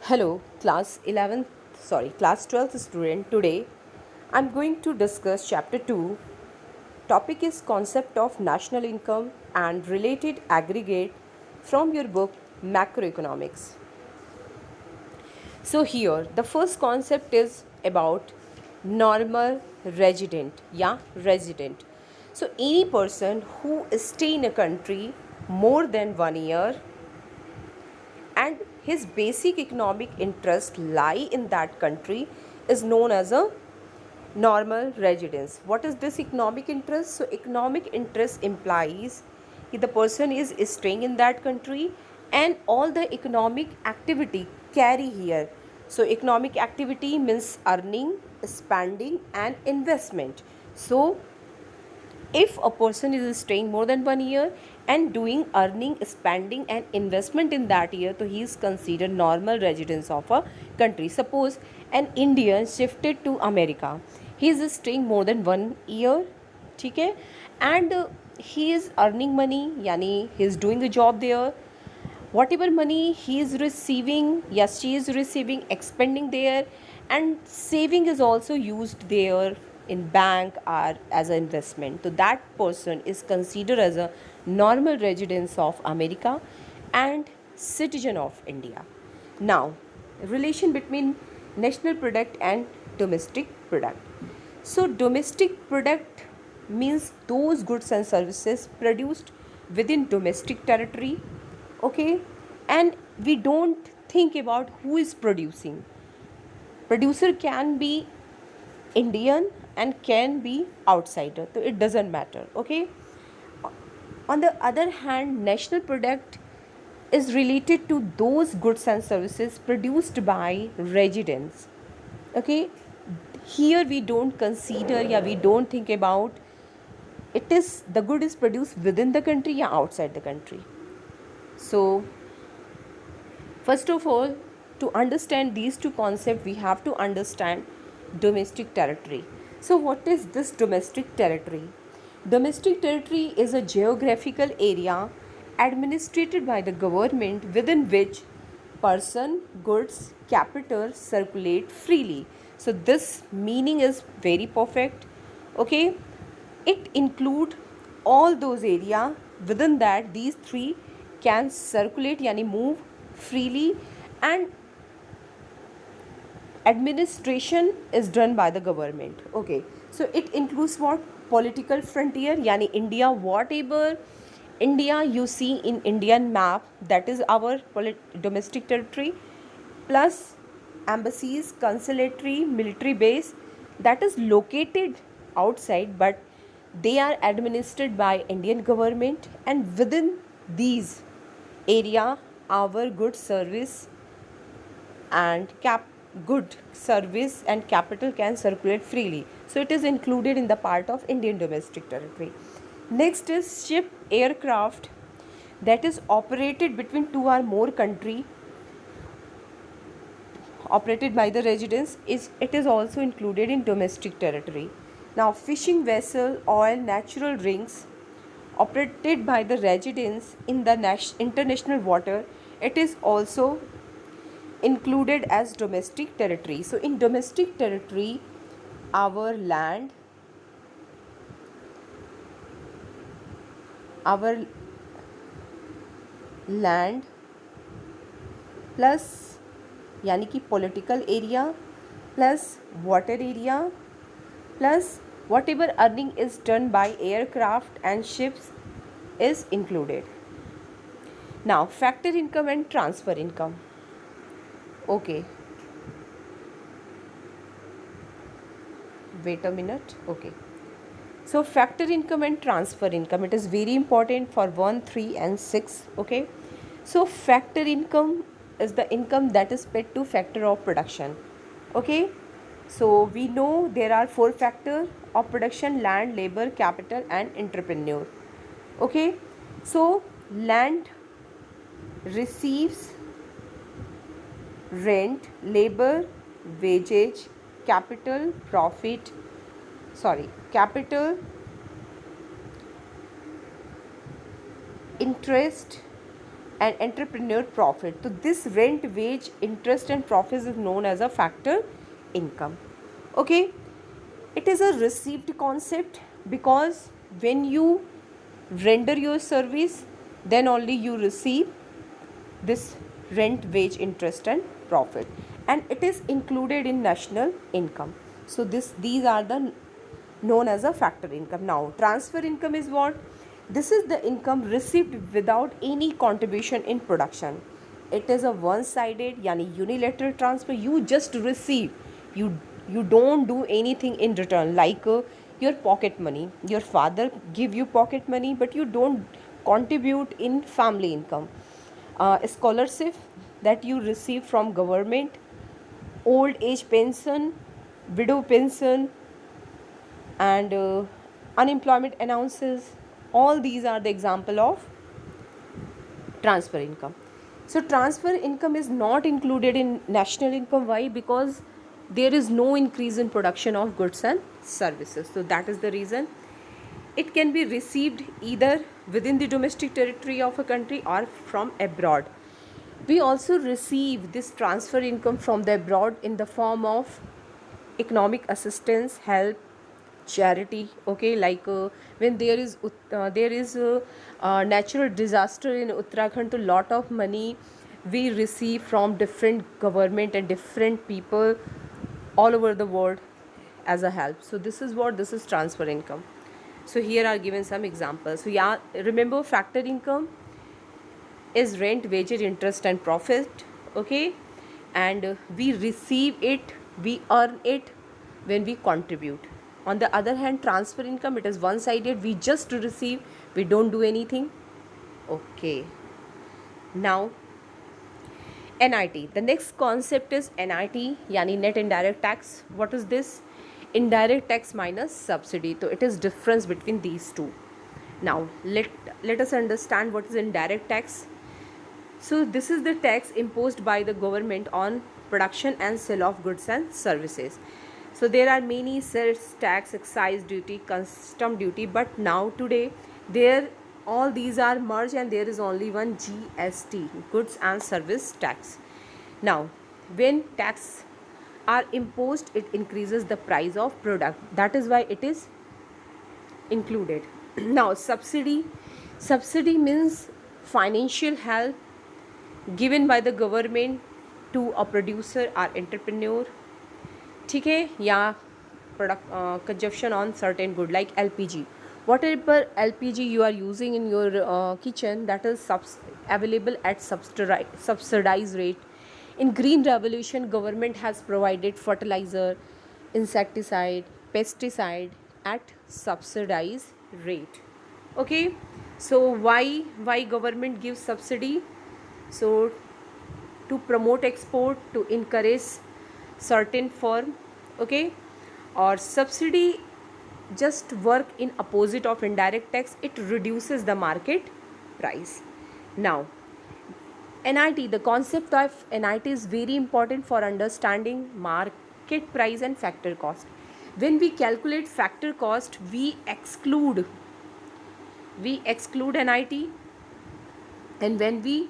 Hello, class 12th student. Today I'm going to discuss chapter 2. Topic is concept of national income and related aggregate from your book Macroeconomics. So here the first concept is about normal resident. Resident. So any person who stay in a country more than 1 year and his basic economic interest lie in that country is known as a normal residence. What is this economic interest? So economic interest implies that the person is staying in that country and all the economic activity carry here. So economic activity means earning, spending and investment. So if a person is staying more than 1 year and doing earning, spending and investment in that year, so he is considered normal residence of a country. Suppose an Indian shifted to America, he is staying more than 1 year, ठीक है, and he is earning money, यानी he is doing a job there. Whatever money he is receiving, yes, she is receiving, expending there, and saving is also used there in bank or as an investment. So that person is considered as a normal residence of America and citizen of India. Now, relation between national product and domestic product. So domestic product means those goods and services produced within domestic territory, okay, and we don't think about who is producing. Producer can be Indian and can be outsider, so it doesn't matter, okay. On the other hand, national product is related to those goods and services produced by residents, okay. Here we don't consider, we don't think about it is the good is produced within the country or outside the country. So first of all, to understand these two concepts, we have to understand domestic territory. So what is this domestic territory? Domestic territory is a geographical area administered by the government within which person, goods, capital circulate freely. So this meaning is very perfect, okay. It include all those area within that these three can circulate, yani move freely, and administration is done by the government, okay. So it includes what? Political frontier, yani India, whatever India you see in Indian map, that is our domestic territory, plus embassies, consulatory, military base that is located outside, but they are administered by Indian government, and within these area our good service and good service and capital can circulate freely. So it is included in the part of Indian domestic territory. Next is ship, aircraft that is operated between two or more country, operated by the residents, it is also included in domestic territory. Now fishing vessel, oil, natural rings operated by the residents in the international water, it is also included as domestic territory. So in domestic territory, our land, plus यानी कि political area plus water area plus whatever earning is done by aircraft and ships is included. Now factor income and transfer income, okay, wait a minute, okay. So factor income and transfer income, it is very important for 1, 3 and 6, okay. So factor income is the income that is paid to factor of production, okay. So we know there are 4 factors of production: land, labor, capital and entrepreneur, okay. So land receives rent, labor wages, capital interest and entrepreneur profit. So this rent, wage, interest and profits is known as a factor income. Okay, it is a received concept because when you render your service, then only you receive this rent, wage, interest and profit, and it is included in national income. So these are the known as a factor income. Now transfer income is what? This is the income received without any contribution in production. It is a one sided yani unilateral transfer. You just receive, you don't do anything in return, like your pocket money. Your father give you pocket money, but you don't contribute in family income. Scholarship that you receive from government, old age pension, widow pension, and unemployment allowances, all these are the example of transfer income. So transfer income is not included in national income. Why? Because there is no increase in production of goods and services. So that is the reason. It can be received either within the domestic territory of a country or from abroad. We also receive this transfer income from the abroad in the form of economic assistance, help, charity. Okay, like when there is a natural disaster in Uttarakhand, so lot of money we receive from different government and different people all over the world as a help. So this is what this is transfer income. So here are given some examples. So yeah, remember factor income is rent, wages, interest and profit. Okay, and we receive it, we earn it when we contribute. On the other hand, transfer income, it is one sided, we just receive, we don't do anything. Okay, now NIT, the next concept is NIT, yani net indirect tax. What is this? Indirect tax minus subsidy. So it is difference between these two. Now let us understand what is indirect tax. So this is the tax imposed by the government on production and sale of goods and services. So there are many sales tax, excise duty, custom duty, but now today there all these are merged and there is only one GST, goods and service tax. Now when tax are imposed, it increases the price of product. That is why it is included. Now subsidy means financial help given by the government to a producer or entrepreneur. ठीक है, या product consumption on certain good like LPG. Whatever LPG you are using in your kitchen, that is available at subsidized rate. In green revolution, government has provided fertilizer, insecticide, pesticide at subsidized rate. Okay, so why government gives subsidy? So to promote export, to encourage certain firm. Okay, or subsidy just work in opposite of indirect tax, it reduces the market price. Now NIT, the concept of NIT is very important for understanding market price and factor cost. When we calculate factor cost, we exclude NIT, and when we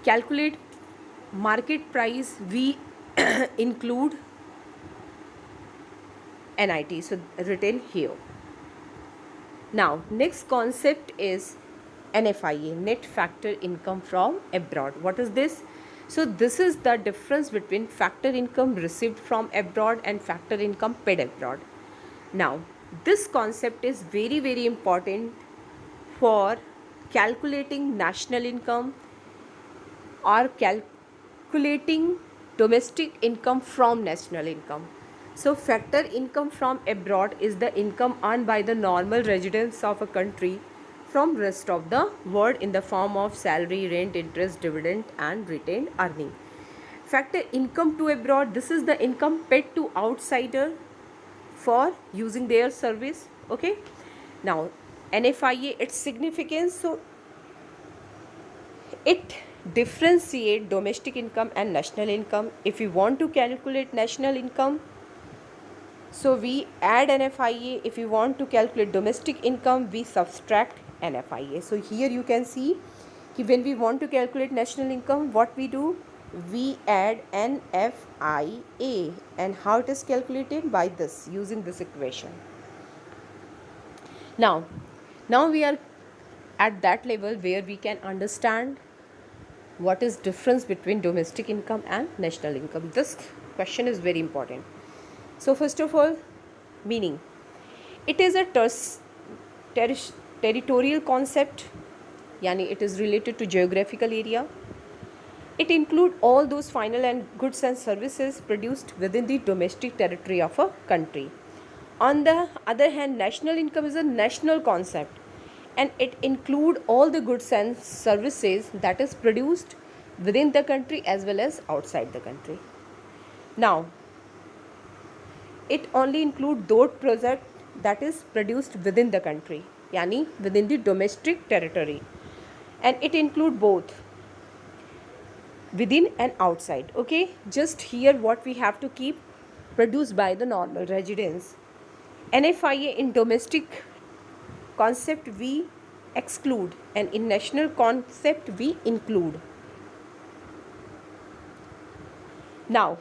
calculate market price, we include NIT. So written here. Now next concept is NFIA, net factor income from abroad. What is this? So this is the difference between factor income received from abroad and factor income paid abroad. Now this concept is very important for calculating national income or calculating domestic income from national income. So factor income from abroad is the income earned by the normal residents of a country from rest of the world in the form of salary, rent, interest, dividend and retained earning. Factor income to abroad, this is the income paid to outsider for using their service. Okay, now NFIA, its significance, so it differentiate domestic income and national income. If you want to calculate national income, so we add NFIA. If you want to calculate domestic income, we subtract NFIA. So here you can see when we want to calculate national income, what we do? We add NFIA. And how it is calculated? By this, using this equation. Now we are at that level where we can understand what is difference between domestic income and national income. This question is very important. So first of all, meaning. It is a territorial concept, yani it is related to geographical area. It includes all those final and goods and services produced within the domestic territory of a country. On the other hand, national income is a national concept, and it includes all the goods and services that is produced within the country as well as outside the country. Now, it only includes those products that is produced within the country, yani within the domestic territory, and it includes both within and outside. Okay, just here what we have to keep: produced by the normal residents. NFIA in domestic concept we exclude, and in national concept we include. Now,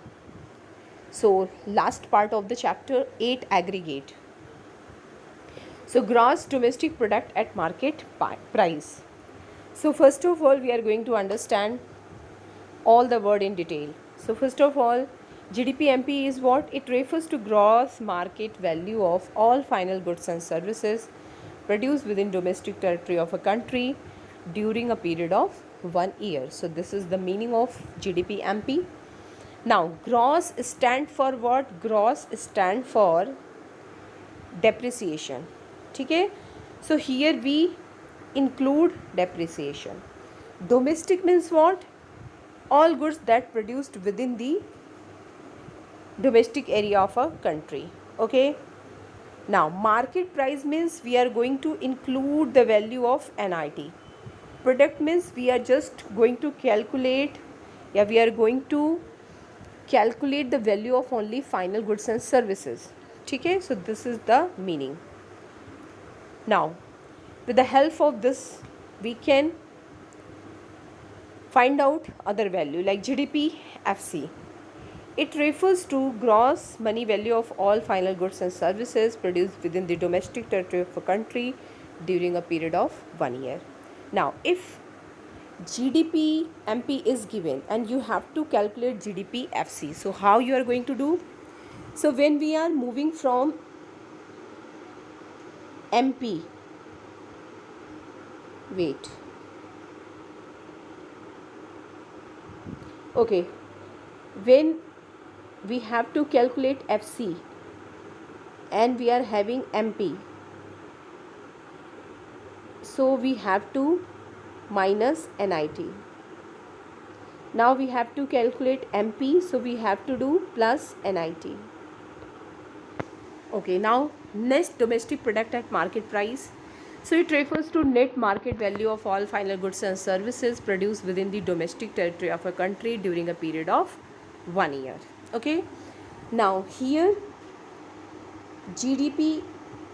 so last part of the chapter 8, aggregate. So gross domestic product at market price. So first of all, we are going to understand all the word in detail. So first of all, GDP-MP is what? It refers to gross market value of all final goods and services produced within domestic territory of a country during a period of 1 year. So this is the meaning of GDP-MP. Now, gross stand for what? Gross stand for depreciation. Okay? So here we include depreciation. Domestic means what? All goods that produced within the domestic area of a country. Okay? Now, market price means we are going to include the value of NIT. Product means we are just going to calculate, we are going to calculate the value of only final goods and services. Okay? So this is the meaning. Now, with the help of this, we can find out other value like GDP FC. It refers to gross money value of all final goods and services produced within the domestic territory of a country during a period of 1 year. Now, if GDP MP is given and you have to calculate GDP FC, so how you are going to do? So when we are moving from MP, okay, when we have to calculate FC and we are having MP, so we have to minus NIT. Now we have to calculate MP, so we have to do plus NIT. Okay, now next, domestic product at market price. So it refers to net market value of all final goods and services produced within the domestic territory of a country during a period of 1 year. Okay, now here GDP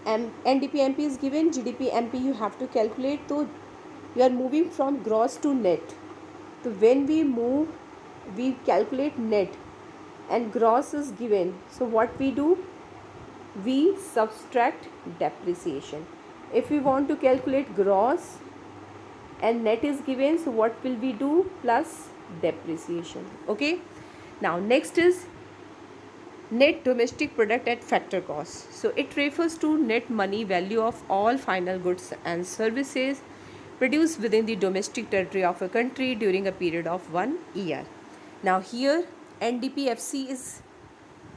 NDP MP is given, GDP MP you have to calculate. So you are moving from gross to net. So when we move, we calculate net and gross is given. So what we do? We subtract depreciation. If we want to calculate gross and net is given, so what will we do? Plus depreciation. Okay. Now next is net domestic product at factor cost. So it refers to net money value of all final goods and services produced within the domestic territory of a country during a period of 1 year. Now here NDP FC is,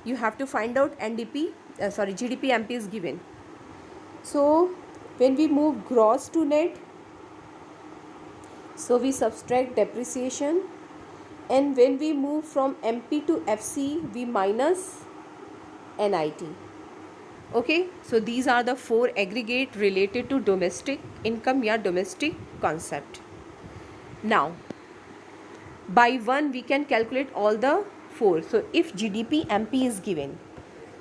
you have to find out GDP MP is given. So when we move gross to net, so we subtract depreciation, and when we move from MP to FC, we minus NIT. Okay, so these are the 4 aggregate related to domestic income, domestic concept. Now, by one we can calculate all the 4. So if GDP MP is given,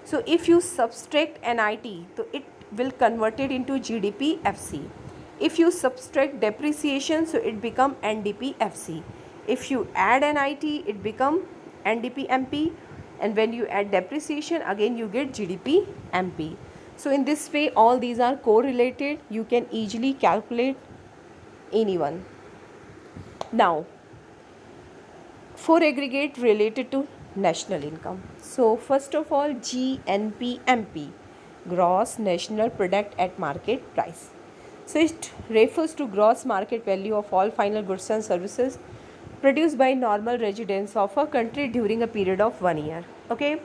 so if you subtract NIT, so it will convert it into GDP FC. If you subtract depreciation, so it become NDPFC. If you add NIT, it become NDPMP, and when you add depreciation, again you get GDPMP. So in this way, all these are correlated. You can easily calculate anyone. Now, for aggregate related to national income. So first of all, GNPMP, gross national product at market price. So it refers to gross market value of all final goods and services produced by normal residents of a country during a period of 1 year. Okay.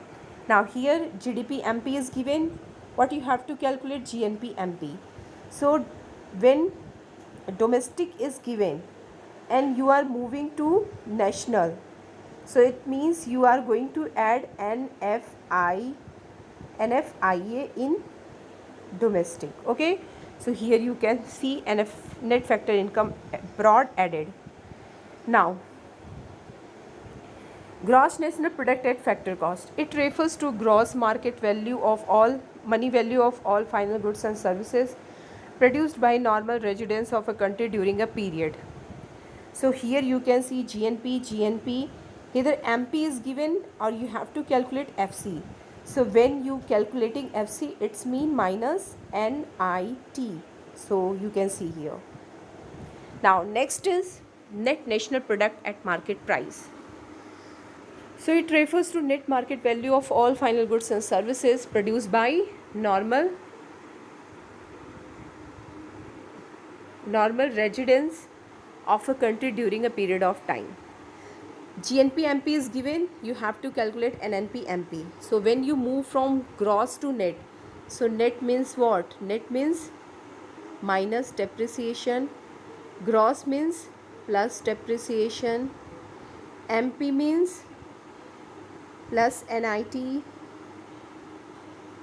Now here GDPMP is given. What you have to calculate? GNPMP. So when domestic is given and you are moving to national, so it means you are going to add NFIA in domestic. Okay, so here you can see net factor income abroad added. Now, gross national product at factor cost, it refers to gross market value of all money value of all final goods and services produced by normal residents of a country during a period. So here you can see GNP, either MP is given or you have to calculate FC. So when you calculating FC, it's mean minus NIT. So you can see here. Now next is net national product at market price. So it refers to net market value of all final goods and services produced by normal residents of a country during a period of time. GNPMP is given, you have to calculate NNPMP. So when you move from gross to net, so net means what? Net means minus depreciation, gross means plus depreciation, MP means plus NIT,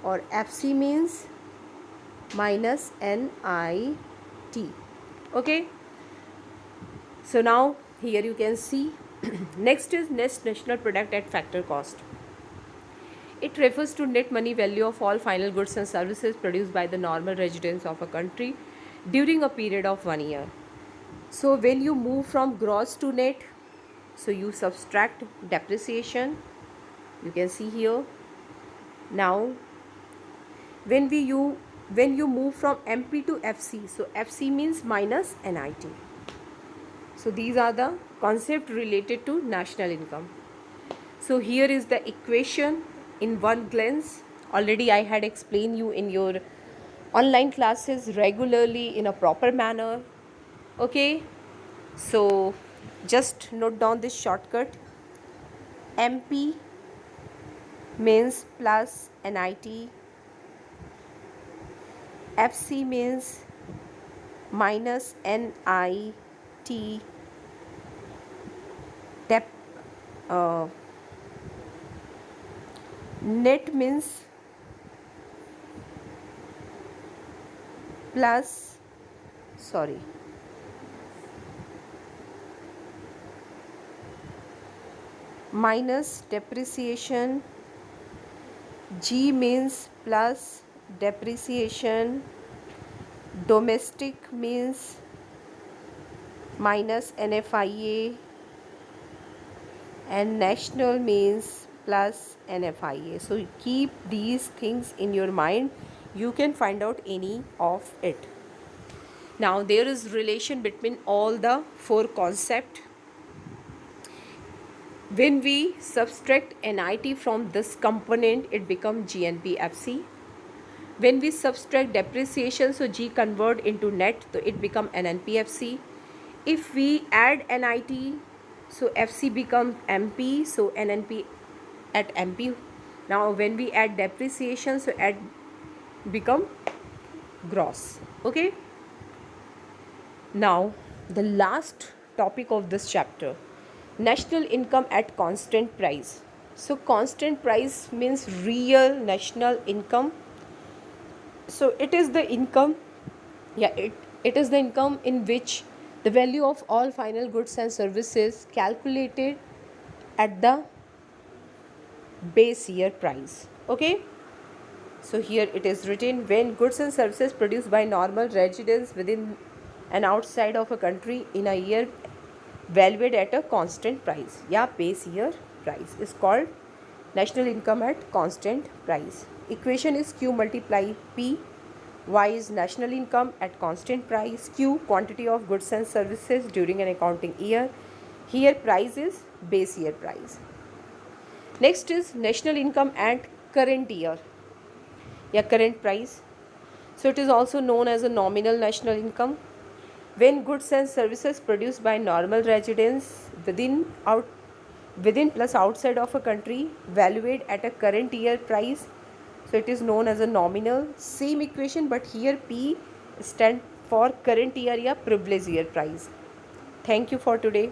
or FC means minus NIT. Okay. So now here you can see next is net national product at factor cost. It refers to net money value of all final goods and services produced by the normal residents of a country during a period of 1 year. So when you move from gross to net, so you subtract depreciation, you can see here. Now when you move from MP to FC, so FC means minus NIT. So these are the concepts related to national income. So here is the equation in one glance. Already I had explained you in your online classes regularly in a proper manner. Okay, so just note down this shortcut. MP means plus NIT, FC means minus NIT, net means plus minus depreciation, G means plus depreciation, domestic means minus NFIA, and national means plus NFIA. So keep these things in your mind. You can find out any of it. Now there is relation between all the four concepts. When we subtract NIT from this component, it becomes GNPFC. When we subtract depreciation, so G convert into net, so it become NNPFC. If we add NIT, so FC becomes MP, so NNP at MP. Now when we add depreciation, so add become gross. Okay. Now the last topic of this chapter, national income at constant price. So constant price means real national income. So it is the income, it is the income in which the value of all final goods and services calculated at the base year price. Okay. So here it is written, when goods and services produced by normal residents within and outside of a country in a year valued at a constant price या base year price is called national income at constant price. Equation is Q multiply P. Y is national income at constant price. Q quantity of goods and services during an accounting year. Here price is base year price. Next is national income at current year या current price. So it is also known as a nominal national income. When goods and services produced by normal residents within plus outside of a country valued at a current year price, so it is known as a nominal. Same equation, but here P stand for current year या privilege year price. Thank you for today.